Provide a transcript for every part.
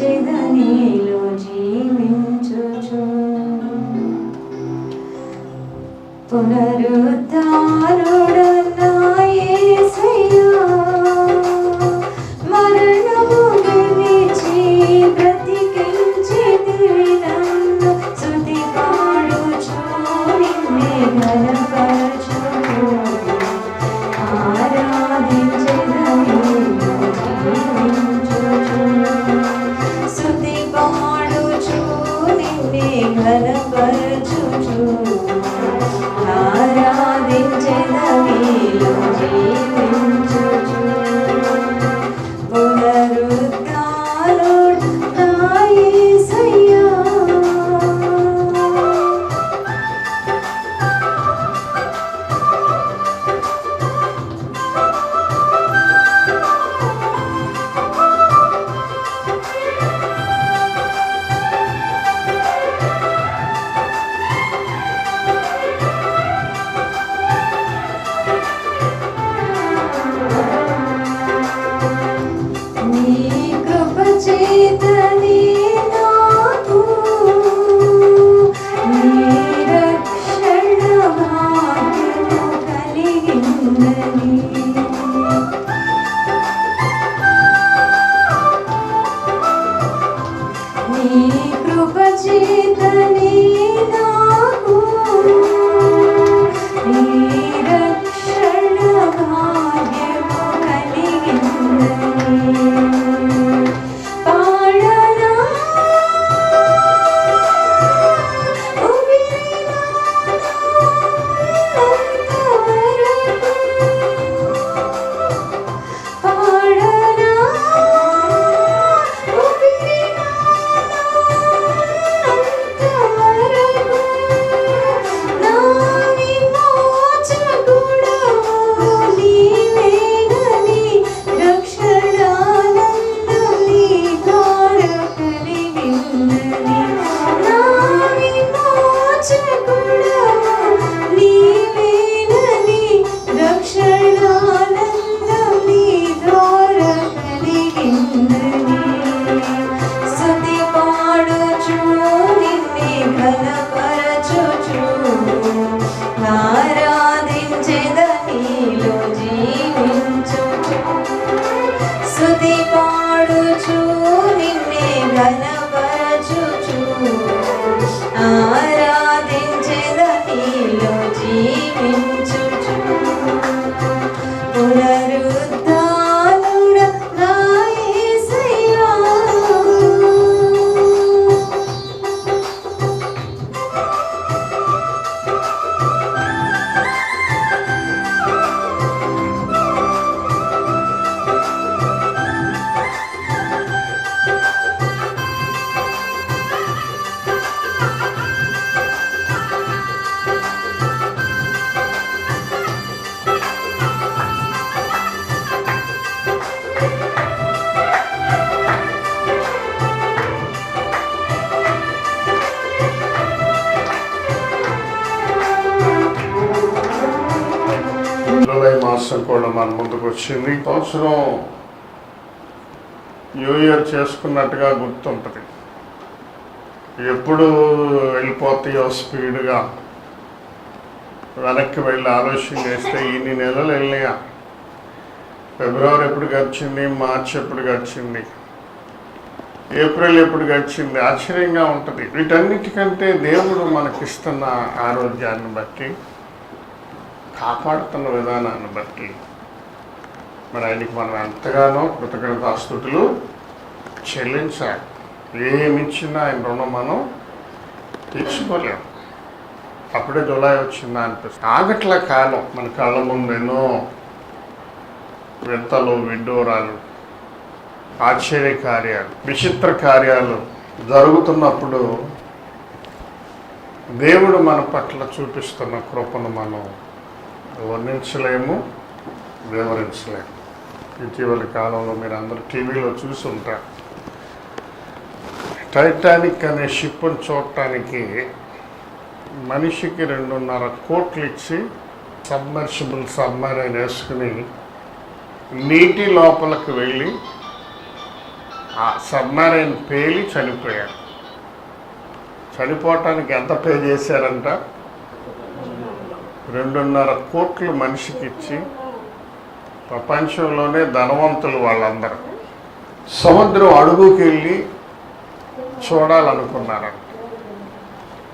ఆరాధించెదనిలో జీవించుచు పునరుద్ధానుడన్నా యేసయ్యా మరణము గెలిచి బ్రతికించితివి నన్ను స్తుతి పాడుచు నిన్నే ఘనపరచుచు ఆరాధించెదనిలో జీవించుచు స్తుతి పాడుచు నిన్నే ఘనపరచుచు ఆరాధించెదనిలో జీవించుచు పునరుద్ధానుడు నా యేసయ్యా చేతనే నాకు నీ రక్షణ భాగ్యము కలిగిందని నీ కృప చేతనే నాకు నీ రక్షణ భాగ్యము కలిగిందని ఆరాధించెదనిలో జీవించుచు స్తుతి పాడుచు నిన్నే ఘనపరచుచు ఆరాధించెదనిలో జీవించుచు పునరుద్ధానుడ నా యేసయ్యా జూలై మాసం కూడా మన ముందుకు వచ్చింది. సంవత్సరం న్యూ ఇయర్ చేసుకున్నట్టుగా గుర్తుంటుంది. ఎప్పుడు వెళ్ళిపోతాయో స్పీడ్గా వెనక్కి వెళ్ళి ఆలోచన చేస్తే ఇన్ని నెలలు వెళ్ళినాయా, ఫిబ్రవరి ఎప్పుడు గడిచింది, మార్చి ఎప్పుడు గడిచింది, ఏప్రిల్ ఎప్పుడు గడిచింది, ఆశ్చర్యంగా ఉంటుంది. వీటన్నిటికంటే దేవుడు మనకిస్తున్న ఆరోగ్యాన్ని బట్టి, కాపాడుతున్న విధానాన్ని బట్టి మరి ఆయనకి మనం ఎంతగానో కృతజ్ఞతాస్తుతులు చెల్లించాలి. ఏమిచ్చినా ఆయన రుణం మనం తీర్చుకోలేము. అప్పుడే జులై వచ్చిందా అనిపిస్తుంది. ఆగట్ల కాలం మన కళ్ళ ముందు ఎన్నో వింతలు, విడ్డూరాలు, ఆశ్చర్య కార్యాలు, విచిత్ర కార్యాలు జరుగుతున్నప్పుడు దేవుడు మన పట్ల చూపిస్తున్న కృపను మనం వర్ణించలేము, వివరించలేము. ఇటీవలి కాలంలో మీరు అందరూ టీవీలో చూసి ఉంటారు. టైటానిక్ అనే షిప్ను చూడటానికి మనిషికి 2.5 కోట్లు ఇచ్చి సబ్మర్సిబుల్ సబ్మరైన్ వేసుకుని నీటి లోపలికి వెళ్ళి ఆ సబ్మరైన్ పేలి చనిపోయారు. చనిపోవటానికి ఎంత పే చేశారంట? 2.5 కోట్లు మనిషికి ఇచ్చి, ప్రపంచంలోనే ధనవంతులు వాళ్ళందరూ సముద్రం అడుగుకి వెళ్ళి చూడాలనుకున్నారంట.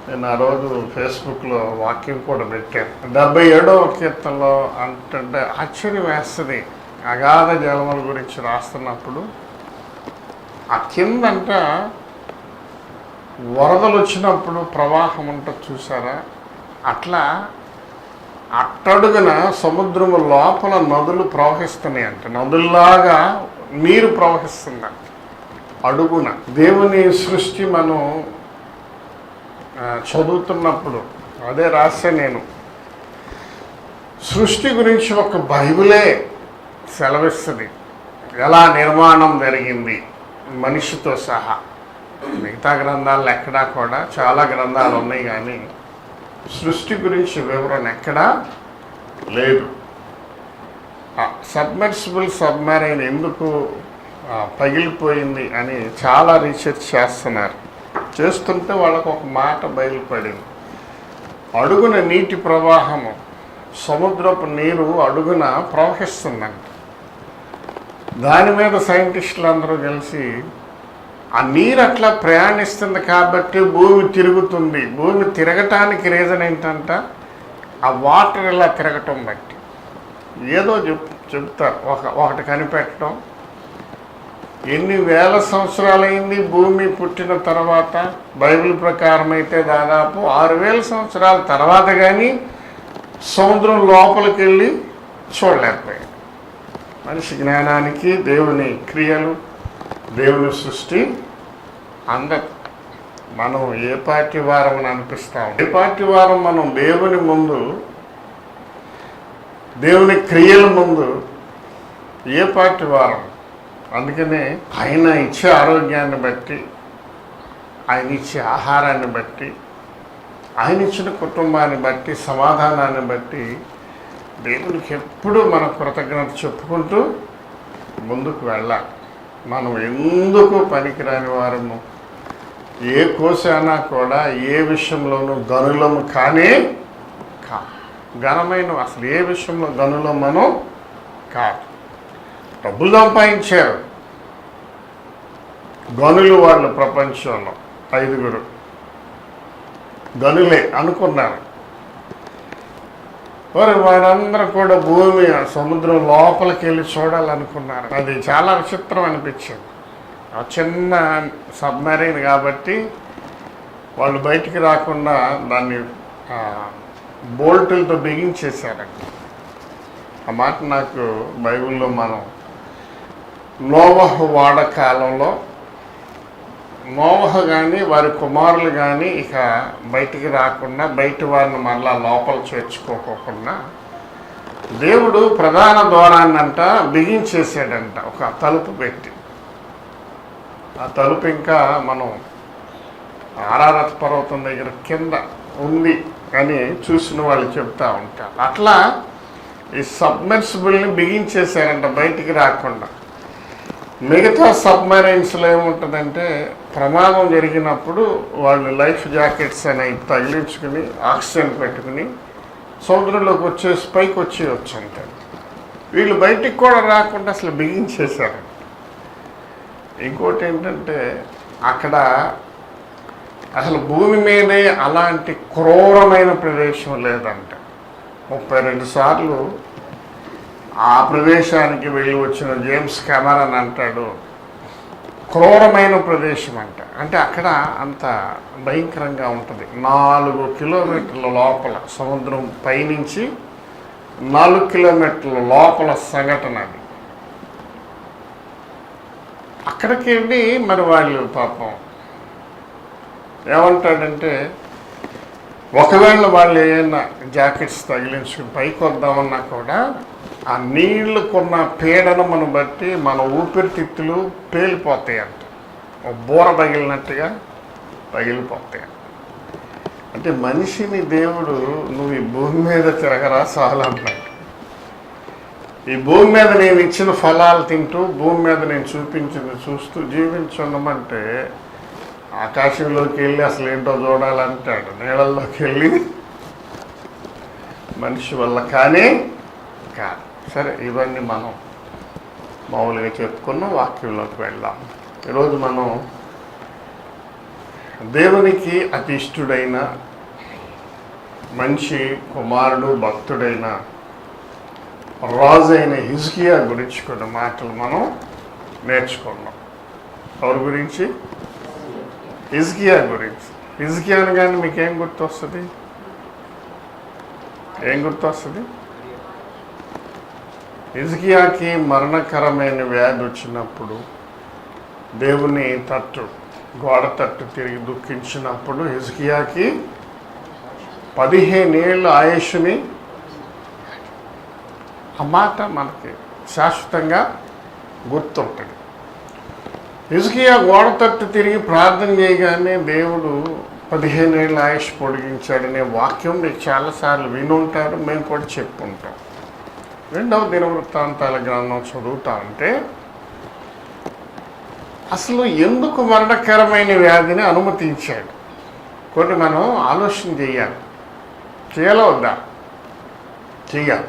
నేను ఆ రోజు ఫేస్బుక్లో వాక్యం కూడా పెట్టాను. 77వ కీర్తనలో అంటే ఆశ్చర్యం వేస్తుంది. అగాధ జలముల గురించి రాస్తున్నప్పుడు ఆ కిందంట వరదలు వచ్చినప్పుడు ప్రవాహం ఉంటుంది చూసారా, అట్లా అట్టడుగున సముద్రము లోపల నదులు ప్రవహిస్తున్నాయి అంట. నదుల్లాగా నీరు ప్రవహిస్తుందంట అడుగున. దేవుని సృష్టి మనం చదువుతున్నప్పుడు అదే రాసే నేను, సృష్టి గురించి ఒక బైబిలే సెలవిస్తుంది. ఎలా నిర్మాణం జరిగింది మనిషితో సహా. మిగతా గ్రంథాలు ఎక్కడా కూడా, చాలా గ్రంథాలు ఉన్నాయి కానీ సృష్టి గురించి వివరణ ఎక్కడా లేదు. సబ్మెర్సిబుల్ సబ్మెరైన్ ఎందుకు పగిలిపోయింది అని చాలా రీసెర్చ్ చేస్తున్నారు. చేస్తుంటే వాళ్ళకు ఒక మాట బయలుపడింది. అడుగున నీటి ప్రవాహము, సముద్రపు నీరు అడుగున ప్రవహిస్తుందంట. దాని మీద సైంటిస్టులు అందరూ కలిసి ఆ నీరు అట్లా ప్రయాణిస్తుంది కాబట్టి భూమి తిరుగుతుంది. భూమి తిరగటానికి రీజన్ ఏంటంట, ఆ వాటర్ ఇలా తిరగటం బట్టి. ఏదో చెప్తారు, ఒకటి కనిపెట్టడం. ఎన్ని వేల సంవత్సరాలైంది భూమి పుట్టిన తర్వాత? బైబిల్ ప్రకారం అయితే దాదాపు 6000 సంవత్సరాల తర్వాత కానీ సముద్రం లోపలికి వెళ్ళి చూడలేకపోయాడు. మనిషి జ్ఞానానికి దేవుని క్రియలు, దేవుని సృష్టి అందదు. మనం ఏ పార్టీ వారం అని అనిపిస్తాం. ఏ పార్టీ వారం మనం దేవుని ముందు, దేవుని క్రియల ముందు ఏ పార్టీ వారం? అందుకనే ఆయన ఇచ్చే ఆరోగ్యాన్ని బట్టి, ఆయన ఇచ్చే ఆహారాన్ని బట్టి, ఆయన ఇచ్చిన కుటుంబాన్ని బట్టి, సమాధానాన్ని బట్టి దేవునికి ఎప్పుడూ మన కృతజ్ఞత చెప్పుకుంటూ ముందుకు వెళ్ళాలి. మనం ఎందుకు పనికిరాని వారము, ఏ కోశానా కూడా ఏ విషయంలోనూ గనులము కానీ ఘనమైన అసలు ఏ విషయంలో గనులం మనం కాదు. డబ్బులు సంపాదించారు గనులు వాళ్ళు. ప్రపంచంలో 5 గనులే అనుకున్నారు. మరి వారందరూ కూడా భూమి సముద్రం లోపలికి వెళ్ళి చూడాలనుకున్నారు. అది చాలా విచిత్రం అనిపించింది. చిన్న సబ్మెరైన్ కాబట్టి వాళ్ళు బయటికి రాకుండా దాన్ని బోల్టులతో బిగించేశారంట. ఆ మాట నాకు బైబిల్లో మనం నోవహు వాడకాలంలో నోవహు కానీ వారి కుమారులు కానీ ఇక బయటికి రాకుండా, బయట వారిని మళ్ళా లోపల చేర్చుకోకుండా దేవుడు ప్రధాన ద్వారాన్నంట బిగించేసాడంట, ఒక తలుపు పెట్టి. ఆ తలుపు ఇంకా మనం ఆరారత పర్వతం దగ్గర కింద ఉంది అని చూసిన వాళ్ళు చెప్తూ ఉంటారు. అట్లా ఈ సబ్మెర్సిబుల్ని బిగించేసారంట బయటికి రాకుండా. మిగతా సబ్మెరైన్స్లో ఏముంటుందంటే, ప్రమాదం జరిగినప్పుడు వాళ్ళు లైఫ్ జాకెట్స్ అనేవి తగిలించుకుని ఆక్సిజన్ పెట్టుకుని సముద్రంలోకి వచ్చేసి పైకి వచ్చేయచ్చు అంటారు. వీళ్ళు బయటికి కూడా రాకుండా అసలు బిగించేశారు. ఇంకోటి ఏంటంటే, అక్కడ అసలు భూమి మీదే అలాంటి క్రూరమైన ప్రదేశం లేదంట. 32 సార్లు ఆ ప్రదేశానికి వెళ్ళి వచ్చిన జేమ్స్ కెమెరాన్ అంటాడు, క్రూరమైన ప్రదేశం అంట. అంటే అక్కడ అంత భయంకరంగా ఉంటుంది. 4 కిలోమీటర్ల లోపల సముద్రం పైనుంచి 4 కిలోమీటర్ల లోపల సంఘటన అది. అక్కడికి వెళ్ళి మరి వాళ్ళు పాపం ఏమంటాడంటే, ఒకవేళ వాళ్ళు ఏమైనా జాకెట్స్ తగిలించుకుని పైకి వద్దామన్నా కూడా ఆ నీళ్ళకున్న పీడనమును బట్టి మన ఊపిరితిత్తులు పేలిపోతాయి అంట. బోర పగిలినట్టుగా పగిలిపోతాయి. అంటే మనిషిని దేవుడు నువ్వు ఈ భూమి మీద తిరగరా చాలు అన్నాడు. ఈ భూమి మీద నేను ఇచ్చిన ఫలాలు తింటూ భూమి మీద నేను చూపించింది చూస్తూ జీవించున్నామంటే ఆకాశంలోకి వెళ్ళి అసలు ఏంటో చూడాలంటాడు. నీళ్ళల్లోకి వెళ్ళి మనిషి వల్ల కానీ కాదు. సరే, ఇవన్నీ మనం మామూలుగా చెప్పుకున్న వాక్యంలోకి వెళ్దాం. ఈరోజు మనం దేవునికి అతి ఇష్టుడైన మంచి కుమారుడు భక్తుడైన రాజు అయిన హిజ్కియా గురించి కొన్ని మాటలు మనం నేర్చుకున్నాం. ఎవరి గురించి? హిజ్కియా గురించి. హిజ్కియా అనగానే మీకేం గుర్తొస్తుంది? ఏం గుర్తొస్తుంది? హిజ్కియాకి మరణకరమైన వ్యాధి వచ్చినప్పుడు దేవుని గోడ తట్టు తిరిగి దుఃఖించినప్పుడు హిజ్కియాకి 15 ఏళ్ళ ఆయుష్ని, ఆ మాట మనకి శాశ్వతంగా గుర్తుంటుంది. హిజ్కియా గోడ తట్టు తిరిగి ప్రార్థన చేయగానే దేవుడు 15 ఏళ్ళ ఆయుష్ పొడిగించాడనే వాక్యం మీకు చాలాసార్లు వినుంటారు, మేము కూడా చెప్పుకుంటాం. 2వ దినవృత్తాంతాల గ్రంథం చదువుతా ఉంటే అసలు ఎందుకు మరణకరమైన వ్యాధిని అనుమతించాడు కొన్ని మనం ఆలోచన చేయాలి. చేయాలా వద్దా? చేయాలి.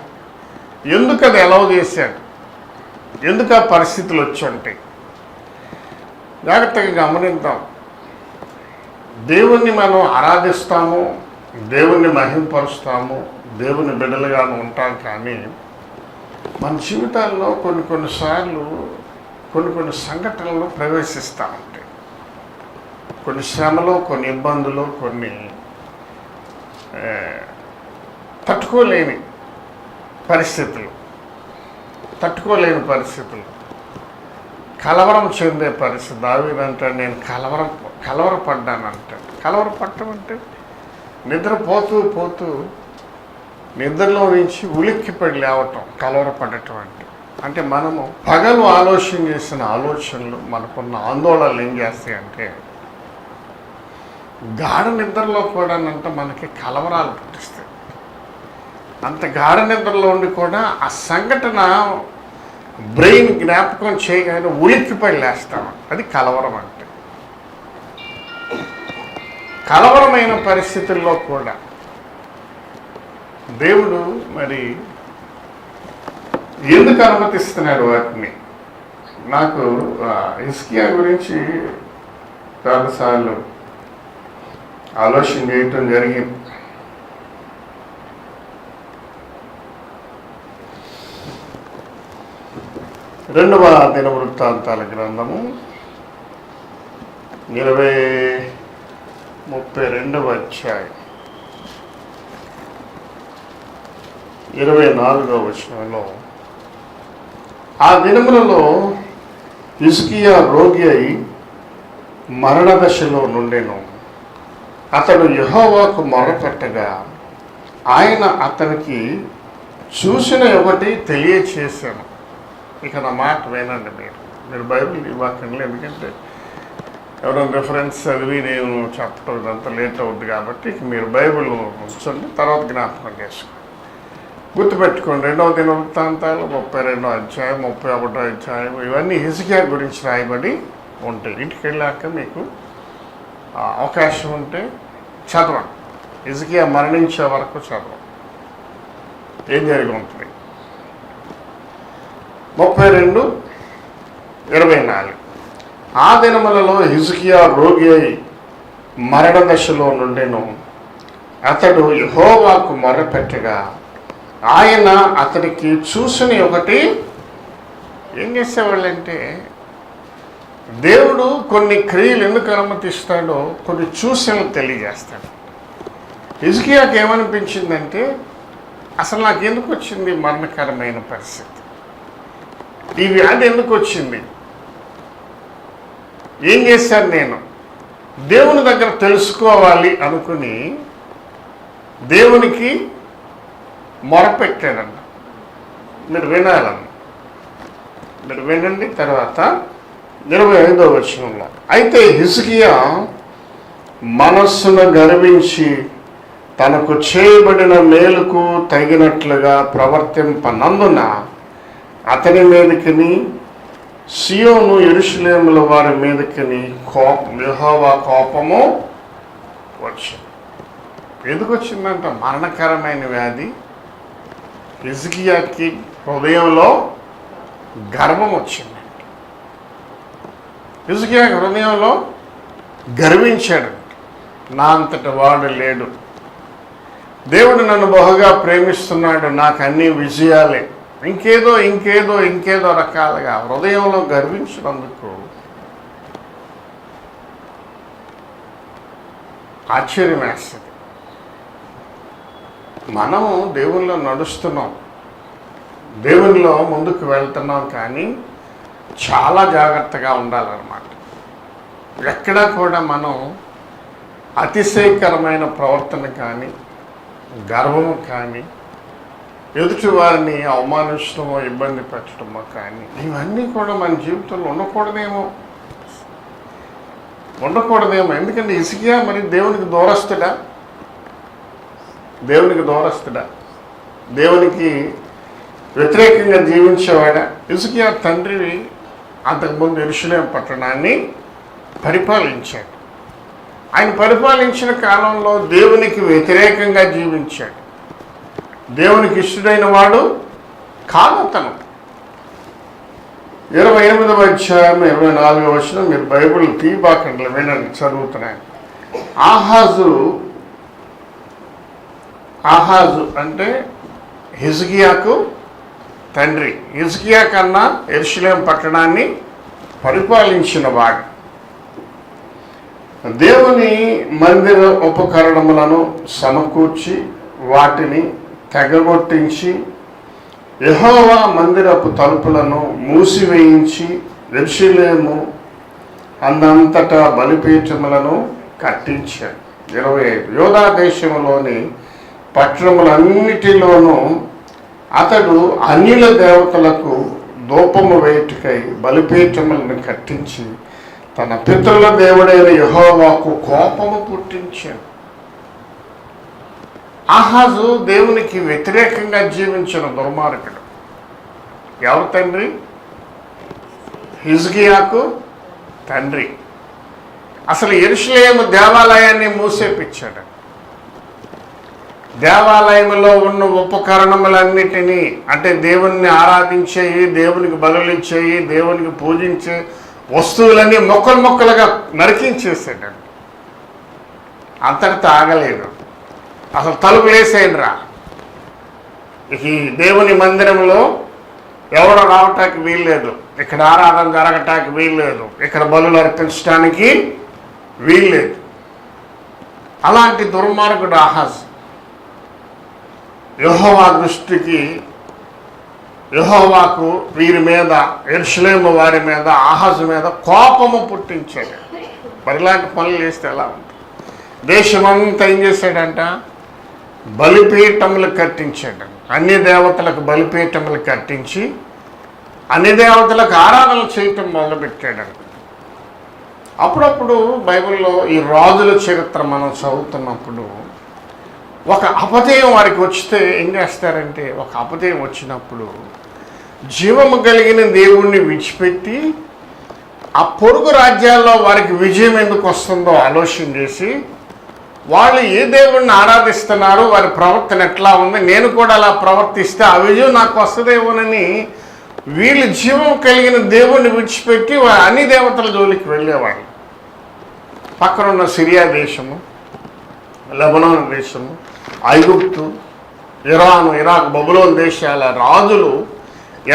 ఎందుకు అది ఎలా చేశాడు? ఎందుకు ఆ పరిస్థితులు వచ్చి ఉంటాయి? జాగ్రత్తగా గమనిద్దాం. దేవుణ్ణి మనం ఆరాధిస్తాము, దేవుణ్ణి మహింపరుస్తాము, దేవుని బిడ్డలుగా ఉంటాం. కానీ మన జీవితాల్లో కొన్నిసార్లు కొన్ని సంఘటనలు ప్రవేశిస్తూ ఉంటాయి. కొన్ని శ్రమలు, కొన్ని ఇబ్బందులు, కొన్ని తట్టుకోలేని పరిస్థితులు, కలవరం చెందే పరిస్థితి. దావీదంటే నేను కలవరపడ్డానంటాడు. కలవరపడటం అంటే నిద్రపోతూ నిద్రలో నుంచి ఉలిక్కిపడి లేవటం కలవరపడటం అంటే మనము పగలు ఆలోచన చేసిన ఆలోచనలు, మనకున్న ఆందోళనలు ఏం చేస్తాయంటే గాఢ నిద్రలో కూడా మనకి కలవరాలు పుట్టిస్తాయి. అంత గాఢ నిద్రలో ఉండి కూడా ఆ సంఘటన బ్రెయిన్ జ్ఞాపకం చేయగానే ఉలిక్కిపడి లేస్తాం. అది కలవరం అంటే. కలవరమైన పరిస్థితుల్లో కూడా దేవుడు మరి ఎందుకు అనుమతిస్తున్నాడు వాటిని? నాకు హిజ్కియా గురించి చాలాసార్లు ఆలోచన చేయటం జరిగింది. రెండవ దినవృత్తాంతాల గ్రంథము 32వ అధ్యాయం 24వ వచనంలో, ఆ దినములలో హిజ్కియా రోగి అయి మరణ దశలో నుండెను. అతడు యెహోవాకు మొరపెట్టగా ఆయన అతనికి చూసిన ఒకటి తెలియచేశాను. ఇక నా మాట వినండి. మీరు బైబిల్ ఇవ్వకండి, ఎందుకంటే ఎవరైనా రిఫరెన్స్ చదివి నేను చెప్పడం ఇదంతా లేట్ అవుద్ది కాబట్టి మీరు బైబిల్ ఉంచండి, తర్వాత జ్ఞాపకం చేసుకోండి. గుర్తుపెట్టుకోండి, 2వ దినవృత్తాంతాలు 32వ అధ్యాయం 31వ అధ్యాయం ఇవన్నీ హిజ్కియా గురించి రాయబడి ఉంటాయి. ఇంటికి వెళ్ళాక మీకు అవకాశం ఉంటే చదవండి. హిజ్కియా మరణించే వరకు చదవండి, ఏం జరిగి ఉంటుంది. 32:24 ఆ దినములలో హిజ్కియా రోగి అయి మరణ దశలో నుండెను. అతడు యెహోవాకు మొరపెట్టగా ఆయన అతడికి చూసిన ఒకటి. ఏం చేసేవాళ్ళంటే దేవుడు కొన్ని క్రియలు ఎందుకు అనుమతిస్తాడో కొన్ని సూచనలు తెలియజేస్తాడు. హిజ్కియాకి ఏమనిపించిందంటే అసలు నాకు ఎందుకు వచ్చింది మరణకరమైన పరిస్థితి, ఈ వ్యాధి ఎందుకు వచ్చింది, ఏం చేశాను నేను, దేవుని దగ్గర తెలుసుకోవాలి అనుకుని దేవునికి మొరపెట్టాడన్న. మీరు వినాలన్న, మీరు వినండి. తర్వాత 25వ వచనంలో, అయితే హిజ్కియా మనస్సును గర్వించి తనకు చేయబడిన మేలుకు తగినట్లుగా ప్రవర్తింపనందున అతని మీదకిని సియోను యెరూషలేముల వారి మీదకిని యెహోవా కోపము వచ్చింది. ఎందుకు వచ్చిందంట? మరణకరమైన వ్యాధి. హిజ్కియాకి హృదయంలో గర్వం వచ్చింది. హిజ్కియా హృదయంలో గర్వించాడు. నా అంతటి వాడు లేడు, దేవుడు నన్ను బహుగా ప్రేమిస్తున్నాడు, నాకు అన్ని విజయాలే, ఇంకేదో ఇంకేదో ఇంకేదో రకాలుగా హృదయంలో గర్వించినందుకు ఆశ్చర్యం వేస్తుంది. మనము దేవునిలో నడుస్తున్నాం, దేవునిలో ముందుకు వెళ్తున్నాం, కానీ చాలా జాగ్రత్తగా ఉండాలన్నమాట. ఎక్కడా కూడా మనం అతిశయకరమైన ప్రవర్తన కానీ గర్వము కానీ ఎదుటి వారిని అవమానించడమో ఇబ్బంది పెట్టడమో కానీ ఇవన్నీ కూడా మన జీవితంలో ఉండకూడదేమో. ఎందుకంటే హిజ్కియా మరి దేవునికి దూరస్తుడా? దేవునికి వ్యతిరేకంగా జీవించేవాడా? హిజ్కియా తండ్రి అంతకుముందు యెరూషలేము పట్టణాన్ని పరిపాలించాడు. ఆయన పరిపాలించిన కాలంలో దేవునికి వ్యతిరేకంగా జీవించాడు. దేవునికి ఇష్టడైన వాడు కాదు అతను. 28వ అధ్యాయం 24వ వచనం, మీరు బైబిల్ తీయబాకండి, వినండి, చదువుతున్నాను. ఆహాజు అంటే హిజ్కియాకు తండ్రి. హిజ్కియా కన్నా యెరూషలేము పట్టణాన్ని పరిపాలించిన వాడు. దేవుని మందిర ఉపకరణములను సమకూర్చి వాటిని తెగగొట్టించి యెహోవా మందిరపు తలుపులను మూసివేయించి యెరూషలేము అన్నంతటా బలిపీఠములను కట్టించాడు. 25 యూదా దేశంలోని పట్టణములన్నిటిలోనూ అతడు అన్యుల దేవతలకు ధూపము వేయుటకై బలిపీఠములను కట్టించి తన పితరుల దేవుడైన యెహోవాకు కోపము పుట్టించాడు. ఆహాజు దేవునికి వ్యతిరేకంగా జీవించిన దుర్మార్గుడు. ఎవరు తండ్రి? హిజ్కియాకు తండ్రి. అసలు యెరూషలేము దేవాలయాన్ని మూసేపించాడు. దేవాలయంలో ఉన్న ఉపకరణములన్నిటినీ, అంటే దేవుణ్ణి ఆరాధించేవి, దేవునికి బలులు ఇచ్చేవి, దేవునికి పూజించే వస్తువులన్నీ మొక్కలు మొక్కలుగా నరికించేసాడు. అంతటితో ఆగలేదు. అసలు తలుపులు వేసేయండి రా, ఈ దేవుని మందిరంలో ఎవరు రావటానికి వీల్లేదు, ఇక్కడ ఆరాధన జరగటానికి వీల్లేదు, ఇక్కడ బలులు అర్పించడానికి వీల్లేదు. అలాంటి దుర్మార్గుడు ఆహాజు. యెహోవా దృష్టికి, యెహోవాకు వీరి మీద, యెరూషలేము వారి మీద, ఆహాజు మీద కోపము పుట్టించాడు. మరి ఇలాంటి పనులు చేస్తే ఎలా ఉంటుంది? దేశమంతా ఏం చేశాడంట? బలిపీఠములు కట్టించాడు. అన్ని దేవతలకు బలిపీఠములు కట్టించి అన్ని దేవతలకు ఆరాధన చేయటం మొదలుపెట్టాడు. అప్పుడప్పుడు బైబిల్లో ఈ రాజుల చరిత్ర మనం చదువుతున్నప్పుడు ఒక అపజయం వారికి వస్తే ఏం చేస్తారంటే, ఒక అపజయం వచ్చినప్పుడు జీవము కలిగిన దేవుణ్ణి విడిచిపెట్టి ఆ పొరుగు రాజ్యాల్లో వారికి విజయం ఎందుకు వస్తుందో ఆలోచన చేసి, వాళ్ళు ఏ దేవుణ్ణి ఆరాధిస్తున్నారో, వారి ప్రవర్తన ఎట్లా ఉంది, నేను కూడా అలా ప్రవర్తిస్తే ఆ విజయం నాకు వస్తుందేమోనని వీళ్ళు జీవం కలిగిన దేవుణ్ణి విడిచిపెట్టి అన్ని దేవతల జోలికి వెళ్ళేవాళ్ళు. పక్కనున్న సిరియా దేశము, లెబనాన్ దేశము, ఐగుప్తు, ఇరాను, ఇరాక్, బబులోన్ దేశాల రాజులు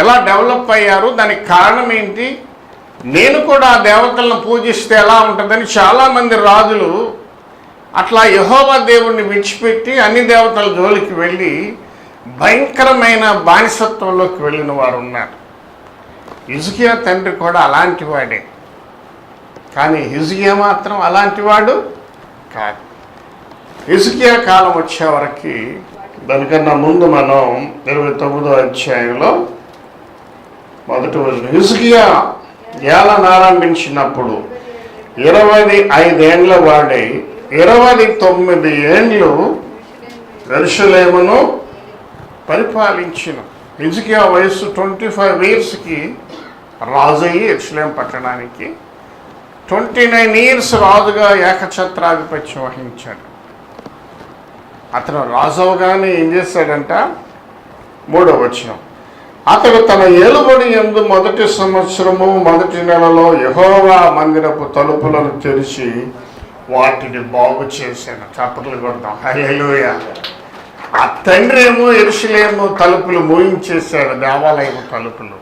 ఎలా డెవలప్ అయ్యారు, దానికి కారణం ఏంటి, నేను కూడా ఆ దేవతలను పూజిస్తే ఎలా ఉంటుందని చాలామంది రాజులు అట్లా యెహోవా దేవుణ్ణి విడిచిపెట్టి అన్ని దేవతల జోలికి వెళ్ళి భయంకరమైన బానిసత్వంలోకి వెళ్ళిన వారు ఉన్నారు. హిజ్కియా తండ్రి కూడా అలాంటి వాడే, కానీ హిజ్కియా మాత్రం అలాంటి వాడు కాదు. హిజ్కియా కాలం వచ్చే వరకు, దానికన్నా ముందు మనం 29వ అధ్యాయంలో మొదటి రోజు హిజ్కియా ఏలన ఆరంభించినప్పుడు 25 ఏండ్ల వాడై 29 ఏండ్లు యెరూషలేమును పరిపాలించిన. హిజ్కియా వయస్సు 25 ఇయర్స్కి రాజు అయ్యి యెరూషలేం పట్టణానికి 29 ఇయర్స్ రాజుగా ఏకఛత్రాధిపత్యం వహించాడు. అతను రాజు అవగానే ఏం చేశాడంట? 3వ వచనం, అతడు తన ఏలుబడి యందు మొదటి సంవత్సరము మొదటి నెలలో యెహోవా మందిరపు తలుపులను తెరిచి వాటిని బాగు చేశాను. చప్పట్లు కొడతాం, హల్లెలూయా. ఆ తండ్రి ఏమో యెరూషలేము తలుపులు మూయించేశాడు, దేవాలయం తలుపులు.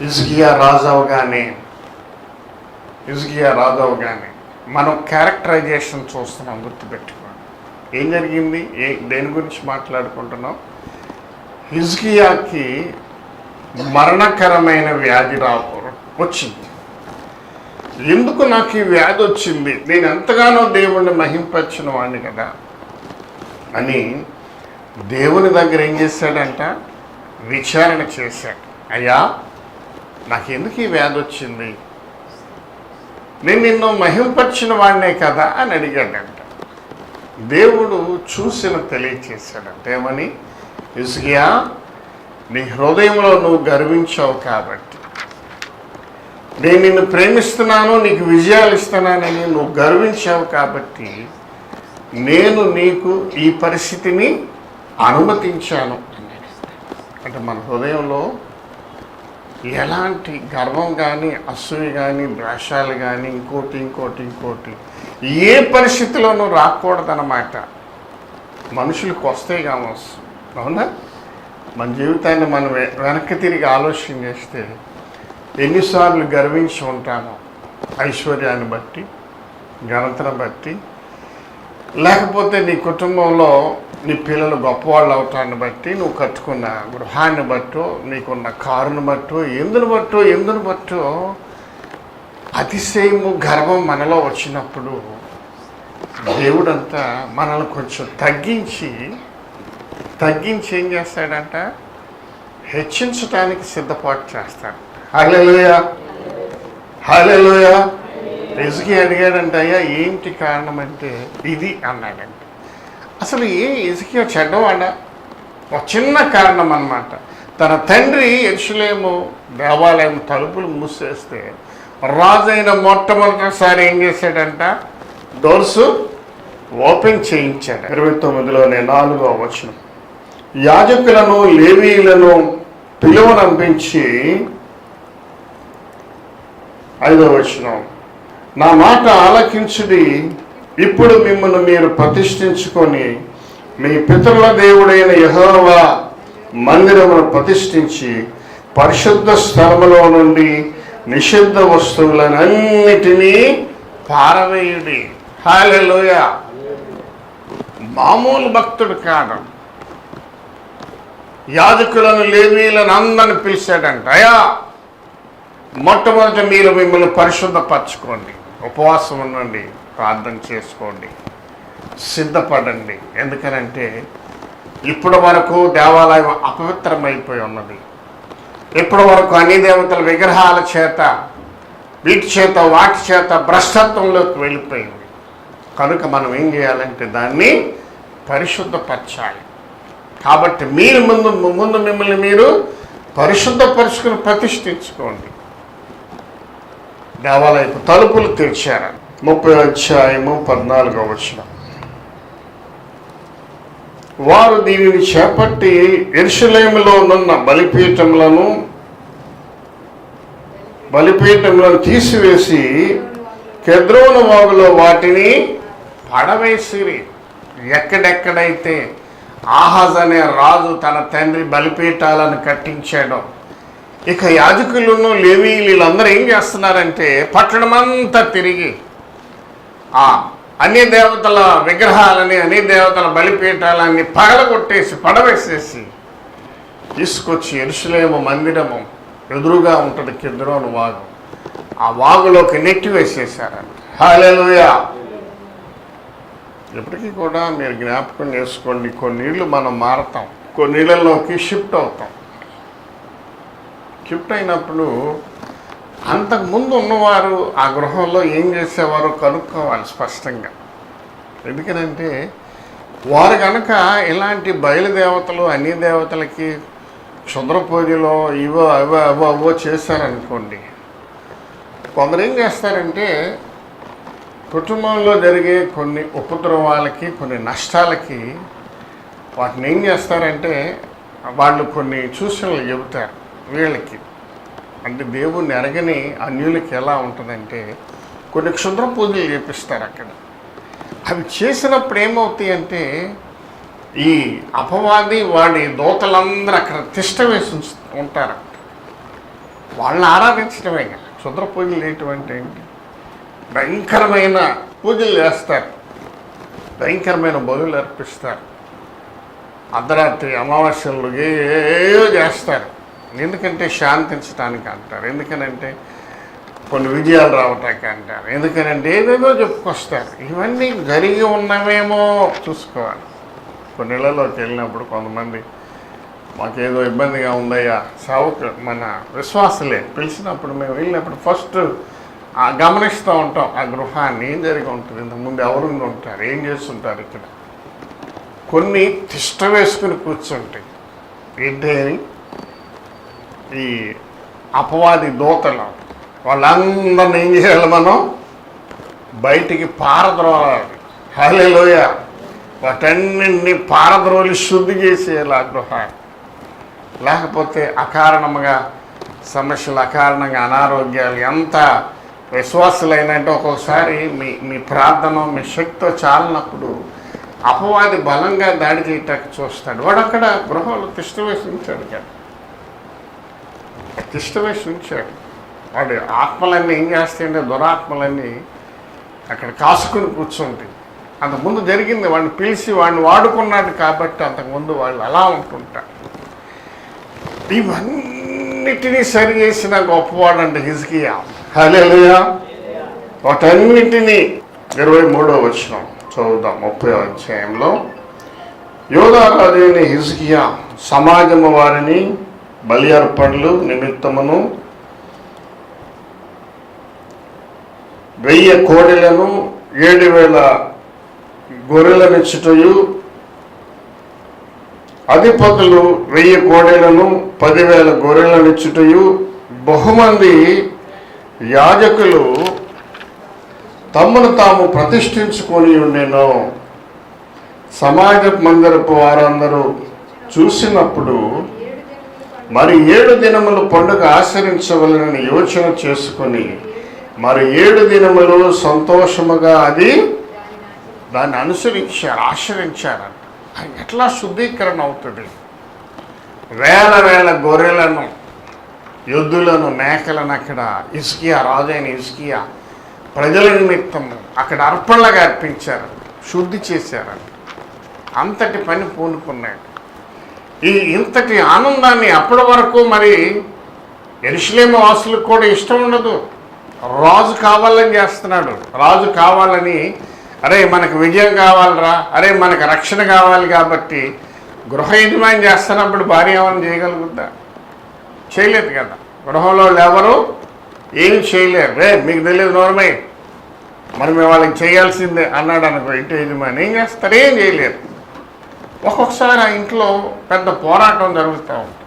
హిజ్కియా రాజు అవగానే మనం క్యారెక్టరైజేషన్ చూస్తున్నాం, గుర్తుపెట్టుకోండి. ఏం జరిగింది? దేని గురించి మాట్లాడుకుంటున్నాం? హిజ్కియాకి మరణకరమైన వ్యాధి వచ్చింది. ఎందుకు నాకు ఈ వ్యాధి వచ్చింది? నేను ఎంతగానో దేవుణ్ణి మహింపరిచిన వాడిని కదా అని దేవుని దగ్గర ఏం చేశాడంట? విచారణ చేశాడు. అయ్యా, నాకెందుకు ఈ వ్యాధి వచ్చింది? నేను నిన్ను మహింపరిచిన వాడినే కదా అని అడిగాడంట. దేవుడు చూసిన తెలియచేశాడంట. ఏమని? హిజ్కియా, నీ హృదయంలో నువ్వు గర్వించావు కాబట్టి, నేను నిన్ను ప్రేమిస్తున్నాను, నీకు విజయాలు ఇస్తున్నానని నువ్వు గర్వించావు కాబట్టి నేను నీకు ఈ పరిస్థితిని అనుమతించాను. అంటే మన హృదయంలో ఎలాంటి గర్వం కానీ, అసూయ కానీ, ద్వేషాలు కానీ, ఇంకోటి ఏ పరిస్థితిలోనూ రాకూడదన్నమాట. మనుషులకు వస్తే కావచ్చు, అవునా? మన జీవితాన్ని మనం వెనక్కి తిరిగి ఆలోచన చేస్తే ఎన్నిసార్లు గర్వించి ఉంటామో, ఐశ్వర్యాన్ని బట్టి, ఘనతను బట్టి, లేకపోతే నీ కుటుంబంలో నీ పిల్లలు గొప్పవాళ్ళు అవటాన్ని బట్టి, నువ్వు కట్టుకున్న గృహాన్ని బట్టో, నీకున్న కారుని బట్టో, ఎందును బట్టో అతిశయము, గర్వం మనలో వచ్చినప్పుడు దేవుడంతా మనల్ని కొంచెం తగ్గించి ఏం చేస్తాడంట? హెచ్చించడానికి సిద్ధపాటు చేస్తాడు. హల్లెలూయా, హల్లెలూయా. హిజ్కియా అడిగాడంట, అయ్యా ఏంటి కారణం అంటే ఇది అన్నాడంట. అసలు హిజ్కియా చెడ్డవాడా? ఒక చిన్న కారణం అన్నమాట. తన తండ్రి యెరూషలేము దేవాలయం తలుపులు మూసేస్తే రాజైన మొట్టమొదటిసారి ఏం చేశాడంట? డోర్స్ ఓపెన్ చేయించాడు. 29లోనే 4వ వచనం, యాజకులను లేవీయులను పిలువనంపించి 5వ వచనం, నా మాట ఆలకించుడి, ఇప్పుడు మిమ్మల్ని మీరు ప్రతిష్ఠించుకొని మీ పితరుల దేవుడైన యెహోవా మందిరమును ప్రతిష్ఠించి పరిశుద్ధ స్థలములో నుండి నిషిద్ధ వస్తువులనన్నిటినీ పారవేయుడి. హల్లెలూయా. మామూలు భక్తుడు కాదు. యాజకులను లేవీయులను అందరిని పిలిచాడంట. అయ్యా, మొట్టమొదట మీరు మిమ్మల్ని పరిశుద్ధపరచుకోండి, ఉపవాసం ఉండండి, ప్రార్థన చేసుకోండి, సిద్ధపడండి. ఎందుకనంటే ఇప్పటి వరకు దేవాలయం అపవిత్రమైపోయి ఉన్నది. ఇప్పటి వరకు అన్ని దేవతల విగ్రహాల చేత, వాటి చేత భ్రష్టత్వంలోకి వెళ్ళిపోయింది. కనుక మనం ఏం చేయాలంటే దాన్ని పరిశుద్ధపరచాలి. కాబట్టి మీరు ముందు మిమ్మల్ని మీరు పరిశుద్ధపరుచుకుని ప్రతిష్ఠించుకోండి. దేవాలయపు తలుపులు తెరిచారు. 30వ అధ్యాయము 14వ వచనం, వారు దీనిని చేపట్టి యెరూషలేములో ఉన్న బలిపీఠములను తీసివేసి కెద్రోను వాగులో వాటిని పడవేసిరి. ఎక్కడెక్కడైతే ఆహాజ్ అనే రాజు తన తండ్రి బలిపీఠాలను కట్టించాడో, ఇక యాజకులను లేవీయులు వీళ్ళందరూ ఏం చేస్తున్నారంటే పట్టణమంతా తిరిగి ఆ అన్ని దేవతల విగ్రహాలని, అన్ని దేవతల బలిపీఠాలన్నీ పగలగొట్టేసి పడవేసేసి తీసుకొచ్చి యెరూషలేము మందిరము ఎదురుగా ఉంటుంది కెద్రోను వాగు, ఆ వాగులోకి నెట్టివేసేసారంట. హల్లెలూయా. ఇప్పటికీ కూడా మీరు జ్ఞాపకం చేసుకోండి, కొన్నిళ్ళు మనం మారతాం, కొన్నిళ్ళలోకి షిఫ్ట్ అవుతాం. షిఫ్ట్ అయినప్పుడు అంతకుముందు ఉన్నవారు ఆ గృహంలో ఏం చేసేవారో కనుక్కోవాలి స్పష్టంగా. ఎందుకనంటే వారు కనుక ఇలాంటి బయలుదేవతలు, అన్ని దేవతలకి క్షుద్ర పూజలో ఇవో అవో అవో అవో చేశారనుకోండి, కొందరు ఏం చేస్తారంటే కుటుంబంలో జరిగే కొన్ని ఉపద్రవాలకి, కొన్ని నష్టాలకి వాటిని ఏం చేస్తారంటే వాళ్ళు కొన్ని సూచనలు చెబుతారు వీళ్ళకి. అంటే దేవుణ్ణి ఎరగని అన్యులకి ఎలా ఉంటుందంటే కొన్ని క్షుద్ర పూజలు చేపిస్తారు అక్కడ. అవి చేసినప్పుడు ఏమవుతాయి అంటే ఈ అపవాది వాడి దూతలందరూ అక్కడ తిష్ట వేసి ఉంటారు. వాళ్ళని ఆరాధించడమే. క్షుద్ర పూజలు ఎటువంటి ఏంటి, భయంకరమైన పూజలు చేస్తారు, భయంకరమైన బలులు అర్పిస్తారు, అర్ధరాత్రి అమావాస్యలు ఏవో చేస్తారు. ఎందుకంటే శాంతించడానికి అంటారు, ఎందుకనంటే కొన్ని విజయాలు రావటానికి అంటారు, ఎందుకనంటే ఏదేదో చెప్పుకొస్తారు. ఇవన్నీ జరిగి ఉన్నవేమో చూసుకోవాలి. కొన్ని ఇళ్లలోకి వెళ్ళినప్పుడు కొంతమంది మాకేదో ఇబ్బందిగా ఉందయ్యా, సావుకు మన విశ్వాసులే పిలిచినప్పుడు మేము వెళ్ళినప్పుడు ఫస్ట్ గమనిస్తూ ఉంటాం ఆ గృహాన్ని, ఏం జరిగి ఉంటుంది, ఇంతకుముందు ఎవరు ఉంటారు, ఏం చేస్తుంటారు. ఇక్కడ కొన్ని తిష్ట వేసుకుని కూర్చుంటాయి. ఏంటి ఈ అపవాది దూతలు, వాళ్ళందరినీ ఏం చేయాలి, మనం బయటికి పారద్రోలాలి. హల్లెలూయా. వాటన్నింటినీ పారద్రోలి శుద్ధి చేసేయాలి ఆ గృహాన్ని. లేకపోతే అకారణంగా సమస్యలు, అకారణంగా అనారోగ్యాలు, ఎంత విశ్వాసులైనంటే ఒక్కొక్కసారి మీ ప్రార్థన మీ శక్తితో చాలినప్పుడు అపవాది బలంగా దాడి చేయటానికి చూస్తాడు. వాడు అక్కడ గృహంలో తిష్ట వేసి ఉంచాడు కదా, తిష్ట వేసి ఉంచాడు. వాడు ఆత్మలన్నీ ఏం చేస్తాయంటే దురాత్మలన్నీ అక్కడ కాసుకుని కూర్చుంటాయి. అంతకుముందు జరిగింది, వాడిని పిలిచి వాడిని వాడుకున్నాడు కాబట్టి అంతకుముందు వాళ్ళు అలా ఉంటుంటారు. ఇవన్నిటినీ సరి చేసిన గొప్పవాడు అంటే హిజ్కియా. హల్లెలూయా. వాటన్నిటినీ 23వ వచనం చదువుదాం. 30వ అధ్యాయంలో యూదా రాజు అయిన హిజ్కియా సమాజము వారిని బలి అర్పణలు నిమిత్తమును 1000 కోడెలను 7000 గొర్రెలనిచ్చుటయు, అధిపతులు 1000 కోడెలను 10,000 గొర్రెలనిచ్చుటయు, బహుమంది యాజకులు తమను తాము ప్రతిష్ఠించుకొని ఉండెను. సమాజ మందిరపు వారందరూ చూసినప్పుడు మరి 7 దినములు పండుగ ఆచరించవలనని యోచన చేసుకొని మరి 7 దినములు సంతోషముగా దాన్ని ఆచరించారంట. ఎట్లా శుద్ధీకరణ అవుతుంది? వేల గొర్రెలను, ఎద్దులను, మేకలను అక్కడ హిజ్కియా, రాజైన హిజ్కియా ప్రజల నిమిత్తము అక్కడ అర్పణలుగా అర్పించారు, శుద్ధి చేశారంట. అంతటి పని పూనుకున్నాడు. ఇంతటి ఆనందాన్ని అప్పటి వరకు మరి యెరూషలేము వాసులకు కూడా ఇష్టం ఉండదు. రాజు కావాలని చేస్తున్నాడు. రాజు కావాలని, అరే మనకు విజయం కావాలరా, అరే మనకు రక్షణ కావాలి కాబట్టి గృహ యజమాని చేస్తున్నప్పుడు భార్య ఏమైనా చేయగలుగుద్దా? చేయలేదు కదా. గృహంలో ఎవరు ఏమి చేయలేరు. మీకు తెలియదు నోరమై, మరి మేము వాళ్ళకి చేయాల్సిందే అన్నాడు అనుకో ఇంటి యజమాని, ఏం చేస్తారు? ఏం చేయలేరు. ఒక్కొక్కసారి ఆ ఇంట్లో పెద్ద పోరాటం జరుగుతూ ఉంటుంది.